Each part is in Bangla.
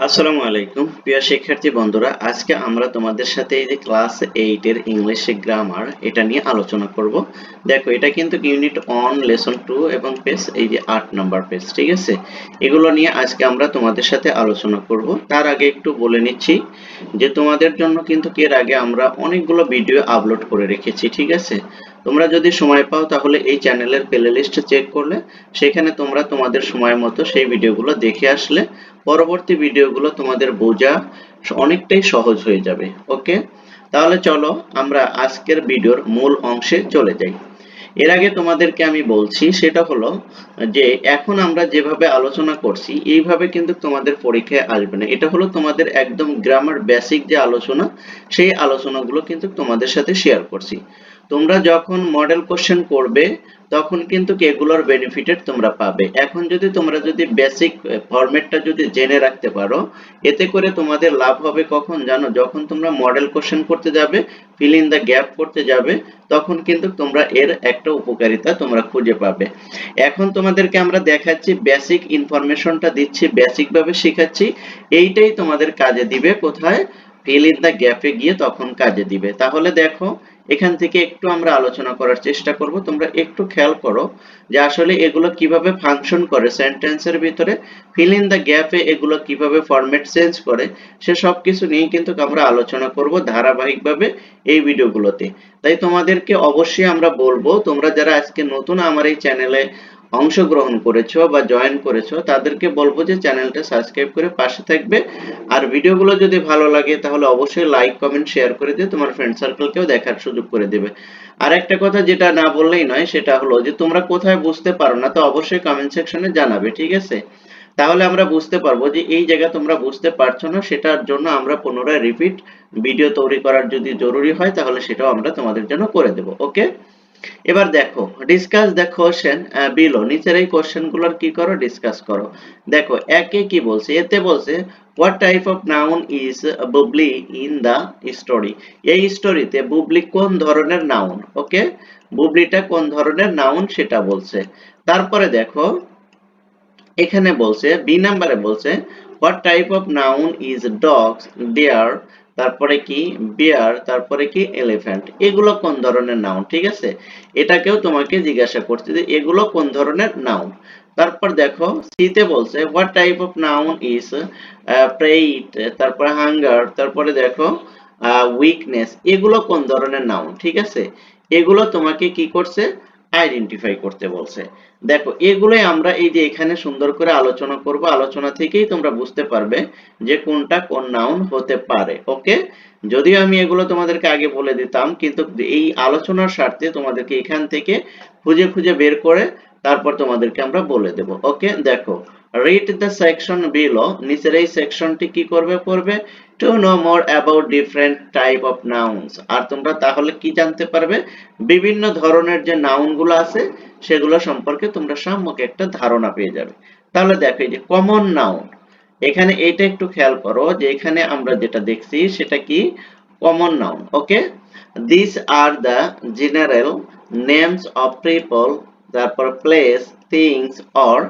আসসালামু আলাইকুম প্রিয় শিক্ষার্থী বন্ধুরা, আজকে আমরা তোমাদের সাথে এই যে ক্লাস 8 এর ইংলিশ গ্রামার এটা নিয়ে আলোচনা করব। দেখো, এটা কিন্তু ইউনিট 1 লেসন 2 এবং পেজ এই যে 8 নাম্বার পেজ, ঠিক আছে? এগুলো নিয়ে আজকে আমরা তোমাদের সাথে আলোচনা করব। তার আগে একটু বলে নিচ্ছি যে তোমাদের জন্য কিন্তু এর আগে আমরা অনেকগুলো ভিডিও আপলোড করে রেখেছি, ঠিক আছে? তোমরা যদি সময় পাও তাহলে এই চ্যানেলের প্লেলিস্ট চেক করলে সেখানে তোমরা তোমাদের সময় মতো সেই ভিডিওগুলো দেখে আসলে পরবর্তী ভিডিওগুলো তোমাদের বোঝা অনেকটাই সহজ হয়ে যাবে। ওকে, তাহলে চলো আমরা আজকের ভিডিওর মূল অংশে চলে যাই। এর আগে তোমাদেরকে আমি বলছি সেটা হলো যে এখন আমরা যেভাবে আলোচনা করছি এইভাবে কিন্তু তোমাদের পরীক্ষায় আসবে না। এটা হলো তোমাদের একদম গ্রামার বেসিক যে আলোচনা, সেই আলোচনাগুলো কিন্তু তোমাদের সাথে শেয়ার করছি। তোমরা যখন মডেল কোশ্চেন করবে তখন কিন্তু এগুলোর বেনিফিটেড তোমরা পাবে। এখন যদি তোমরা যদি বেসিক ফরম্যাটটা যদি জেনে রাখতে পারো, এতে করে তোমাদের লাভ হবে কখন জানো? যখন তোমরা মডেল কোশ্চেন করতে যাবে, ফিল ইন দ্য গ্যাপ করতে যাবে, তখন কিন্তু তোমরা এর একটা উপকারিতা তোমরা খুঁজে পাবে। এখন তোমাদেরকে আমরা দেখাচ্ছি, বেসিক ইনফরমেশনটা দিচ্ছি, বেসিক ভাবে শেখাচ্ছি, এইটাই তোমাদের কাজে দিবে। কোথায়? ফিল ইন দ্য গ্যাপে গিয়ে তখন কাজে দিবে। তাহলে দেখো, এখান থেকে একটু আমরা আলোচনা করার চেষ্টা করব। তোমরা একটু খেয়াল করো যে আসলে এগুলো কিভাবে ফাংশন করে সেন্টেন্সের ভিতরে, ফিল ইন দ্য গ্যাপে এগুলো কিভাবে ফরম্যাট চেঞ্জ করে, সে সব কিছু নিয়ে কিন্তু আমরা আলোচনা করব ধারাবাহিকভাবে এই ভিডিওগুলোতে। তাই তোমাদেরকে অবশ্যই আমরা বলবো, তোমরা যারা আজকে নতুন আমার এই চ্যানেলে অংশগ্রহণ করেছো বা জয়েন করেছো, তাদেরকে বলবো যে চ্যানেলটা সাবস্ক্রাইব করে পাশে থাকবে। আর ভিডিওগুলো যদি ভালো লাগে তাহলে অবশ্যই লাইক কমেন্ট শেয়ার করে দিয়ে তোমার ফ্রেন্ড সার্কেলকেও দেখার সুযোগ করে দেবে। আর একটা কথা যেটা না বললেই নয়, সেটা হলো যে তোমরা কোথায় বুঝতে পারো না তো অবশ্যই কমেন্ট সেকশনে জানাবে, ঠিক আছে? তাহলে আমরা বুঝতে পারবো যে এই জায়গা তোমরা বুঝতে পারছো না, সেটার জন্য আমরা পুনরায় রিপিট ভিডিও তৈরি করার যদি জরুরি হয় তাহলে সেটাও আমরা তোমাদের জন্য করে দেব। ওকে, এবার দেখো, ডিসকাস দ্য কোশ্চেন বিলো, নিচের এই কোশ্চেন গুলোর কি করো, ডিসকাস করো। দেখো একে কি বলছে, এতে বলছে what type of noun is Bubbly in the story. এই স্টোরিতে বুবলি কোন ধরনের নাউন? ওকে, বুবলিটা কোন ধরনের নাউন সেটা বলছে। তারপরে দেখো এখানে বলছে বি নাম্বারে বলছে what type of noun is dogs, deer, তারপরে কি বিয়ার, তারপরে কি এলিফ্যান্ট। এগুলো কোন ধরনের নাউন? ঠিক আছে, এটাকেও তোমাকে জিজ্ঞাসা করছে যে এগুলো কোন ধরনের নাউন। তারপর দেখো সিতে বলছে what type of noun is pride, তারপরে হাঙ্গার, তারপরে দেখো উইকনেস। এগুলো কোন ধরনের নাউন? ঠিক আছে, এগুলো তোমাকে কি করছে? আইডেন্টিফাই করতে বলছে। দেখো এগুলোই আমরা এই যে এখানে সুন্দর করে আলোচনা করব, আলোচনা থেকেই তোমরা বুঝতে পারবে যে কোনটা কোন নাউন হতে পারে। ওকে, যদিও আমি এগুলো তোমাদেরকে আগে বলে দিতাম, কিন্তু এই আলোচনার স্বার্থে তোমাদেরকে এখান থেকে খুঁজে খুঁজে বের করে তারপর তোমাদেরকে আমরা বলে দেব। ওকে, দেখো রিড দ্য সেকশন বিলো, নিচের এই সেকশনটি কি করবে? পড়বে। To know more about different type of nouns. আর তোমরা তাহলে কি জানতে পারবে? বিভিন্ন ধরনের যে নাউন গুলো আছে সেগুলো সম্পর্কে তোমরা সাম্যক একটা ধারণা পেয়ে যাবে। তাহলে দেখো এই যে কমন নাউন, এখানে এটা একটু খেয়াল করো যে এখানে আমরা যেটা দেখছি সেটা কি? Common noun. Okay, this are the general names of people, তারপর প্লেস, থিংস অর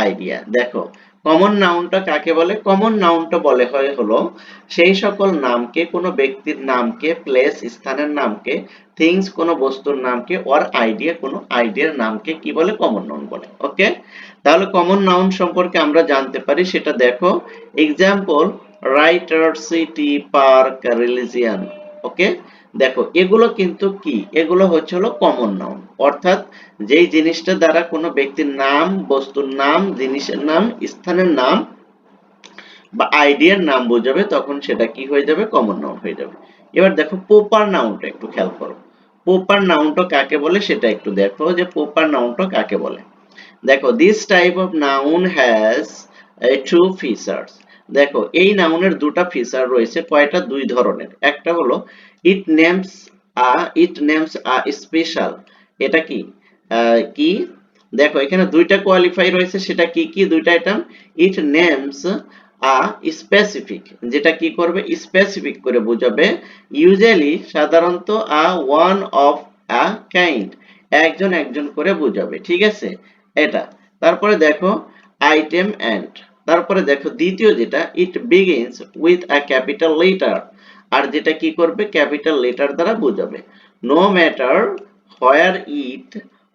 আইডিয়া। দেখো কমন নাউনটা কাকে বলে? কমন নাউনটা বলে হয় হলো সেই সকল নামকে, কোনো ব্যক্তির নামকে, প্লেস স্থানের নামকে, থিংস কোনো বস্তুর নামকে, অর আইডিয়া কোনো আইডিয়ার নামকে কি বলে? কমন নাউন বলে। ওকে, তাহলে কমন নাউন সম্পর্কে আমরা জানতে পারি সেটা দেখো। Example writer, city, park, religion. Okay, দেখো এগুলো কিন্তু কি? এগুলো হচ্ছে হলো কমন নাউন, অর্থাৎ যেই জিনিসটা দ্বারা কোনো ব্যক্তির নাম, বস্তুর নাম, জিনিসের নাম, স্থানের নাম বা আইডিয়ার নাম বোঝাবে, তখন সেটা কি হয়ে যাবে? কমন নাউন হয়ে যাবে। এবার দেখো প্রপার নাউনটা একটু খেয়াল করো। প্রপার নাউনটা কাকে বলে সেটা একটু দেখো যে প্রপার নাউনটা কাকে বলে। দেখো this type of noun has to features. দেখো এই নাউনের দুটা ফিচার রয়েছে। কয়টা? দুই ধরনের। একটা হলো ইট নেমস আ স্পেশাল। এটা কি কি? দেখো এখানে দুইটা কোয়ালিফাই রয়েছে, সেটা কি কি দুইটা আইটেম? ইট নেমস আ স্পেসিফিক, যেটা কি করবে? স্পেসিফিক করে বোঝাবে। ইউজুয়ালি সাধারণত আ ওয়ান অফ আ কাইন্ড, একজন একজন করে বোঝাবে। ঠিক আছে, এটা। তারপরে দেখো আইটেম এন্ড, তারপরে দেখো দ্বিতীয় যেটা, it begins with a capital letter, আর যেটা কি করবে, ক্যাপিটাল লেটার দ্বারা বোঝাবে। No matter where it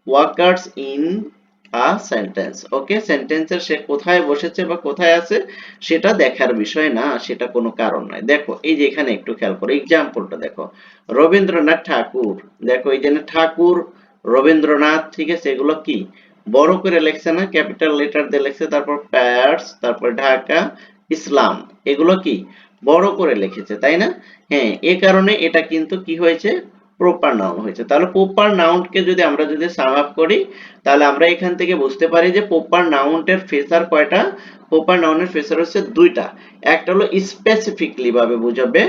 occurs in a sentence. Okay, সেন্টেন্সের সে কোথায় বসেছে বা কোথায় আছে সেটা দেখার বিষয় না, সেটা কোনো কারণ নয়। দেখো এই যে এখানে একটু খেয়াল করো, এক্সাম্পলটা দেখো, রবীন্দ্রনাথ ঠাকুর, দেখো এই যে ঠাকুর, রবীন্দ্রনাথ, ঠিক আছে, এগুলো কি বড় করে লেখছে না, ক্যাপিটাল লেটার দিয়ে লেখছে, তারপর প্যারিস, তারপর ঢাকা, ইসলাম, এগুলো কি বড় করে লিখেছে, তাই না? হ্যাঁ, এ কারণে এটা কিন্তু কি হয়েছে, প্রপার নাউন হয়েছে। তাহলে প্রপার নাউনকে যদি আমরা সাম আপ করি, তাহলে আমরা এখান থেকে বুঝতে পারি যে প্রপার নাউনের ফেসার কয়টা, প্রপার নাউনের ফেসার হচ্ছে দুইটা। একটা হলো স্পেসিফিকলি ভাবে বুঝাবে,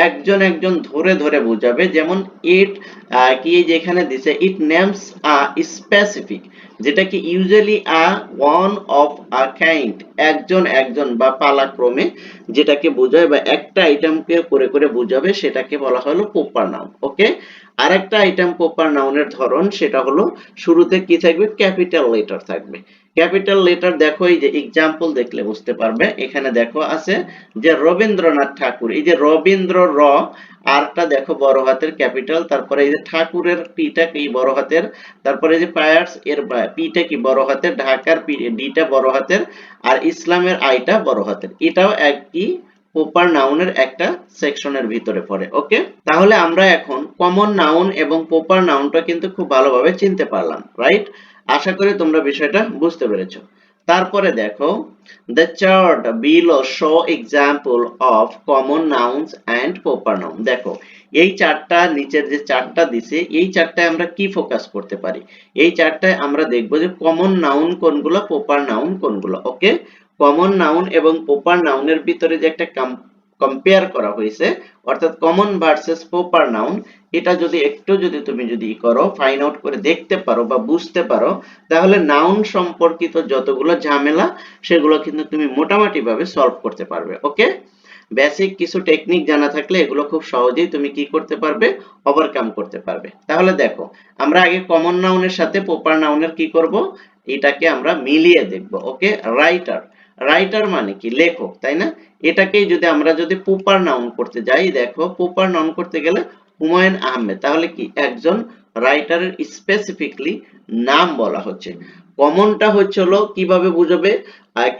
একজন একজন ধরে ধরে বুঝাবে, যেমন ইট, কি যেখানে দিছে ইট নেমস আ স্পেসিফিক, যেটা কি usually a one of a kind, একজন একজন বা পালাক্রমে যেটাকে বোঝায় বা একটা আইটেমকে করে করে বোঝাবে, সেটাকে বলা হলো প্রপার নাউন। ওকে, আরেকটা আইটেম প্রপার নাউনের ধরন, সেটা হলো শুরুতে কি থাকবে, ক্যাপিটাল লেটার থাকবে। ক্যাপিটাল লেটার দেখো এই যে এক্সাম্পল দেখলে বুঝতে পারবে, এখানে দেখো আছে যে রবীন্দ্রনাথ ঠাকুর, এই যে রবীন্দ্র র, আরটা দেখো বড় হাতের ক্যাপিটাল, তারপরে এই যে ঠাকুরের পিটা কি বড় হাতের, তারপরে এই যে পায়ার্স এর পিটা কি বড় হাতের, ঢাকার ডিটা বড় হাতের, আর ইসলামের আইটা বড় হাতের। এটাও একই প্রপার নাউনের একটা সেকশনের ভিতরে পড়ে। ওকে, তাহলে আমরা এখন কমন নাউন এবং প্রপার নাউনটা কিন্তু খুব ভালোভাবে চিনতে পারলাম, রাইট? আশা করি তোমরা বিষয়টা বুঝতে পেরেছো। তারপরে দেখো, the chart below show example of common nouns and proper noun। দেখো এই চারটা নিচের যে চারটা দিছে, এই চারটায় আমরা কি ফোকাস করতে পারি, এই চারটায় আমরা দেখবো যে কমন নাউন কোনগুলো, প্রপার নাউন কোনগুলো। ওকে, কমন নাউন এবং প্রপার নাউনের ভিতরে যে একটা কম্পেয়ার করা হয়েছে, অর্থাৎ কমন ভার্সেস প্রপার নাউন, এটা যদি একটু তুমি করো, ফাইন্ড আউট করে দেখতে পারো বা বুঝতে পারো, তাহলে নাউন সম্পর্কিত যতগুলো ঝামেলা সেগুলো কিন্তু তুমি মোটামুটি ভাবে সলভ করতে পারবে। ওকে, বেসিক কিছু টেকনিক জানা থাকলে এগুলো খুব সহজেই তুমি কি করতে পারবে, ওভারকাম করতে পারবে। তাহলে দেখো, আমরা আগে কমন নাউনের সাথে প্রপার নাউনের কি করব, এটাকে আমরা মিলিয়ে দেখব। ওকে, রাইটার, রাইটার মানে কি লেখক, তাই না? এটাকেই আমরা প্রপার নাউন করতে যাই, দেখো প্রপার নাউন করতে গেলে হুমায়ুন আহমেদ, তাহলে কি একজন রাইটারের স্পেসিফিকলি নাম বলা হচ্ছে। কমনটা হলো কিভাবে বুঝাবে,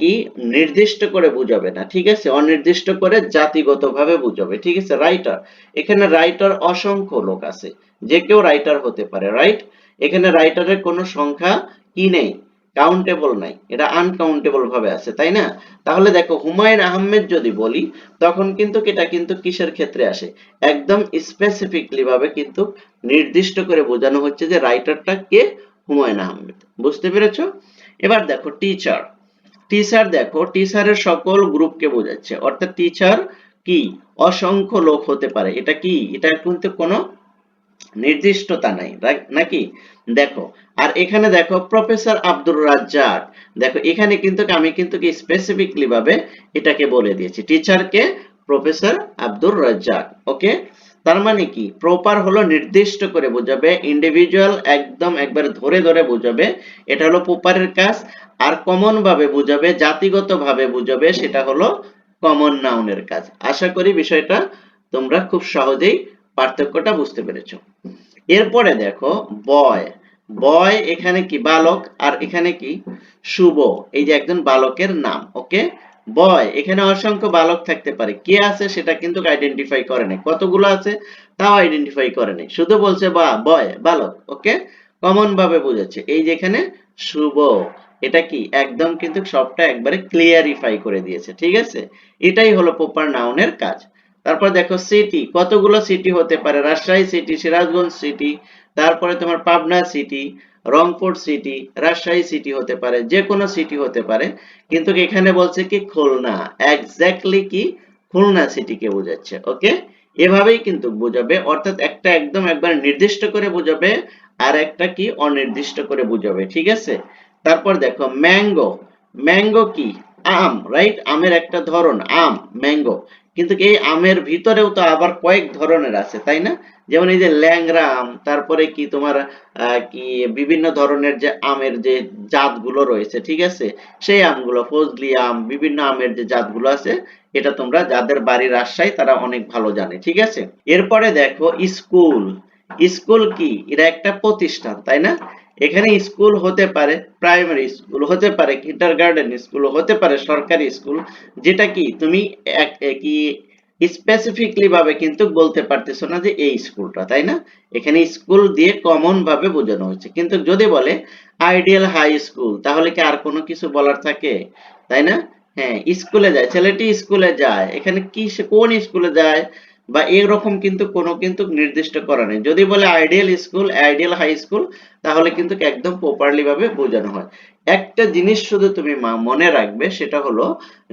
কি নির্দিষ্ট করে বুঝাবে না, ঠিক আছে, অনির্দিষ্ট করে জাতিগতভাবে বুঝাবে, ঠিক আছে। রাইটার, এখানে রাইটার অসংখ্য লোক আছে, যে কেউ রাইটার হতে পারে, রাইট? এখানে রাইটারের কোনো সংখ্যা কি নেই, কাউন্টেবল নাই, এটা আনকাউন্টেবল ভাবে আছে, তাই না? তাহলে দেখো হুমায়ুন আহমেদ যদি বলি, তখন কিন্তু এটা কিন্তু কিসের ক্ষেত্রে আসে, একদম স্পেসিফিকলি ভাবে কিন্তু নির্দিষ্ট করে বোঝানো হচ্ছে যে রাইটারটা কে, হুমায়ুন আহমেদ। বুঝতে পেরেছো? এবার দেখো টিচার, টিচার দেখো টিচারের সকল গ্রুপকে বোঝাচ্ছে, অর্থাৎ টিচার কি অসংখ্য লোক হতে পারে, এটা কি, এটা কিন্তু কোনো নির্দিষ্টতা নাই, নাকি? দেখো, আর এখানে দেখো প্রফেসর আব্দুর রাজ্জাক, দেখো এখানে কিন্তু আমি কি স্পেসিফিকলি ভাবে এটাকে বলে দিয়েছি, টিচারকে প্রফেসর আব্দুর রাজ্জাক। ওকে, তার মানে কি, প্রপার হলো নির্দিষ্ট করে বোঝাবে, ইন্ডিভিজুয়াল একদম একবার ধরে ধরে বোঝাবে, এটা হলো প্রপারের কাজ। আর কমন ভাবে বোঝাবে, জাতিগত ভাবে বোঝাবে, সেটা হলো কমন নাউনের কাজ। আশা করি বিষয়টা তোমরা খুব সহজেই পার্থক্যটা বুঝতে পেরেছো। এরপরে দেখো বয়, বয় এখানে কি বালক, আর এখানে কি শুভ, এই যে একজন বালকের নাম। ওকে, বয় এখানে অসংখ্য বালক থাকতে পারে, কে আছে সেটা কিন্তু আইডেন্টিফাই করে নাই, কতগুলো আছে তাও আইডেন্টিফাই করে নাই, শুধু বলছে বা বয় বালক। ওকে, কমন ভাবে বুঝাচ্ছে, এই যে এখানে শুভ, এটা কি একদম কিন্তু সবটা একবারে ক্লিয়ারিফাই করে দিয়েছে, ঠিক আছে। এটাই হলো প্রপার নাউনের কাজ। তারপর দেখো সিটি, কতগুলো সিটি হতে পারে, রাজশাহী সিটি, সিরাজগঞ্জ সিটি, তারপরে তোমার Pabna city, Rangpur city, Rajshahi city হতে পারে, যে কোনো সিটি হতে পারে, কিন্তু এখানে বলছে কি খুলনা, এক্স্যাক্টলি কি খুলনা সিটিকে বোঝাচ্ছে। ওকে, এভাবেই কিন্তু বোঝাবে, অর্থাৎ একটা একদম একবার নির্দিষ্ট করে বোঝাবে, আর একটা কি অনির্দিষ্ট করে বোঝাবে, ঠিক আছে। তারপর দেখো ম্যাঙ্গো, ম্যাঙ্গো কি আম, রাইট? আমের একটা ধরন আম, ম্যাঙ্গো। কিন্তু এই আমের ভিতরেও তো আবার কয়েক ধরনের আছে, তাই না? যেমন এই যে ল্যাংড়া আম, তারপরে কি তোমার কি বিভিন্ন ধরনের যে আমের যে জাতগুলো রয়েছে, ঠিক আছে? সেই আমগুলো ফজলি আম, বিভিন্ন আমের যে জাতগুলো আছে, এটা তোমরা যাদের বাড়ি রাজশাহী তারা অনেক ভালো জানে, ঠিক আছে? এরপরে দেখো স্কুল। স্কুল কি? এটা একটা প্রতিষ্ঠান, তাই না? এখানে স্কুল হতে পারে প্রাইমারি স্কুল, হতে পারে কিন্ডারগার্টেন স্কুল, হতে পারে সরকারি স্কুল, যেটা কি তুমি কি স্পেসিফিকলি ভাবে কিন্তু বলতে পারতেছো না যে এই স্কুলটা, তাই না? এখানে স্কুল দিয়ে কমন ভাবে বোঝানো হয়েছে। কিন্তু যদি বলে আইডিয়াল হাই স্কুল, তাহলে কি আর কোনো কিছু বলার থাকে, তাই না? হ্যাঁ, স্কুলে যায়, ছেলেটি স্কুলে যায়, এখানে কি সে কোন স্কুলে যায় বা এরকম কিন্তু কোনো কিন্তু নির্দিষ্ট করা নেই। যদি বলে ideal school, ideal high school, তাহলে কিন্তু একদম প্রপারলি ভাবে বোঝানো হয়। একটা জিনিস শুধু তুমি মনে রাখবে, সেটা হলো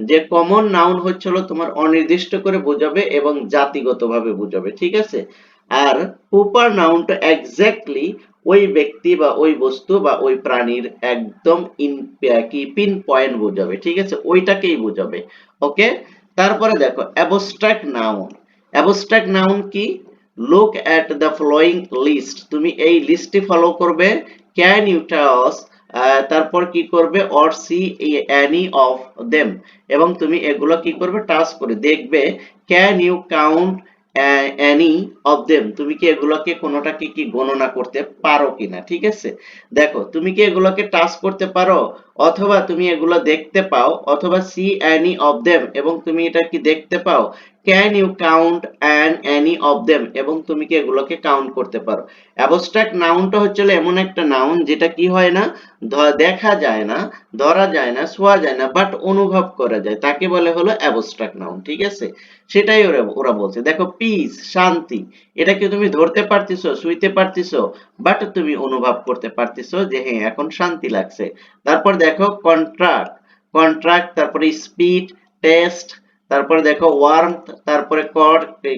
যে কমন নাউন হচ্ছে হলো তোমার অনির্দিষ্ট করে বোঝাবে এবং জাতিগতভাবে বোঝাবে, ঠিক আছে? আর প্রপার নাউনটা এক্স্যাক্টলি ওই ব্যক্তি বা ওই বস্তু বা ওই প্রাণীর একদম কি পিন পয়েন্ট বোঝাবে, ঠিক আছে? ওইটাকেই বোঝাবে। ওকে, তারপরে দেখো অ্যাবস্ট্রাক্ট নাউন। অ্যাবস্ট্রাক্ট নাউন কি? Look at the following list, তুমি এই লিস্টটি ফলো করবে। ক্যান ইউ টাচ, তারপর কি করবে, or see any of them, এবং তুমি এগুলো কি করবে, টাচ করে দেখবে। Can you count any of them, তুমি কি এগুলোকে কোনোটাকে কি গণনা করতে পারো কিনা, ঠিক আছে? দেখো তুমি কি এগুলোকে টাচ করতে পারো, অথবা তুমি এগুলো দেখতে পাও, অথবা সি এনি অফ দেম এবং তুমি এটা কি দেখতে পাও। Can you count any of them, এবং তুমি কি এগুলোকে কাউন্ট করতে পারো। অ্যাবস্ট্রাক্ট নাউনটা হচ্ছে এমন একটা নাউন যেটা কি হয় না, দেখা যায় না, ধরা যায় না, ছোঁয়া যায় না, বাট অনুভব করা যায়, তাকে বলে হলো অ্যাবস্ট্রাক্ট নাউন, ঠিক আছে? সেটাই ওরা ওরা বলছে। দেখো পিস, শান্তি, এটা কি তুমি ধরতে পারতেছো, ছুঁইতে পারতেছো, বাট তুমি অনুভব করতে পারতেছো যে হ্যাঁ এখন শান্তি লাগছে। তারপর দেখো কন্ট্রাক্ট, কন্ট্রাক্ট, তারপরে স্পিড, টেস্ট, তারপরে দেখো ওয়ার্মথ, তারপরে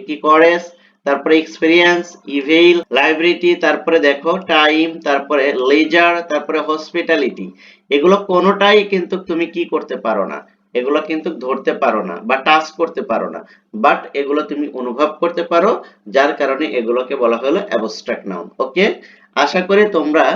কি করেস, তারপরে এক্সপেরিয়েন্স, ইভেইল, লাইব্রেরিটি, তারপরে দেখো টাইম, তারপরে লেজার, তারপরে হসপিটালিটি। এগুলো কোনোটাই কিন্তু তুমি কি করতে পারো না, এগুলো কিন্তু ধরতে পারো না বা টাচ করতে পারো না, বাট এগুলো তুমি অনুভব করতে পারো, যার কারণে এগুলোকে বলা হলো অ্যাবস্ট্রাক্ট নাউন। ওকে, আশা করি তোমরা,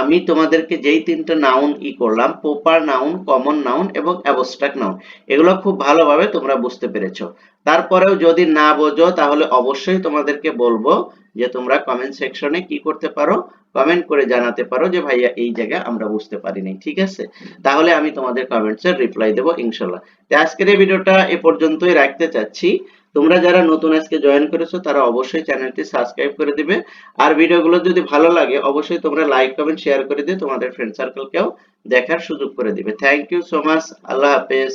আমি তোমাদেরকে যেই তিনটা নাউন করলাম, প্রপার নাউন, কমন নাউন এবং অ্যাবস্ট্রাক্ট নাউন, এগুলো খুব ভালোভাবে তোমরা বুঝতে পেরেছো। তারপরেও যদি না বোঝো তাহলে অবশ্যই তোমাদেরকে বলবো যে তোমরা কমেন্ট সেকশনে কি করতে পারো, কমেন্ট করে জানাতে পারো যে ভাইয়া এই জায়গায় আমরা বুঝতে পারিনি, ঠিক আছে? তাহলে আমি তোমাদের কমেন্টসের রিপ্লাই দেবো ইনশাল্লাহ। তো আজকের এই ভিডিওটা এ পর্যন্তই রাখতে চাচ্ছি। তোমরা যারা নতুন আজকে জয়েন করেছো তারা অবশ্যই চ্যানেলটি সাবস্ক্রাইব করে দিবে। আর ভিডিওগুলো যদি ভালো লাগে অবশ্যই তোমরা লাইক কমেন্ট শেয়ার করে দিয়ে তোমাদের ফ্রেন্ড সার্কেলকেও দেখার সুযোগ করে দিবে। থ্যাংক ইউ সো মাচ, আল্লাহ হাফেজ।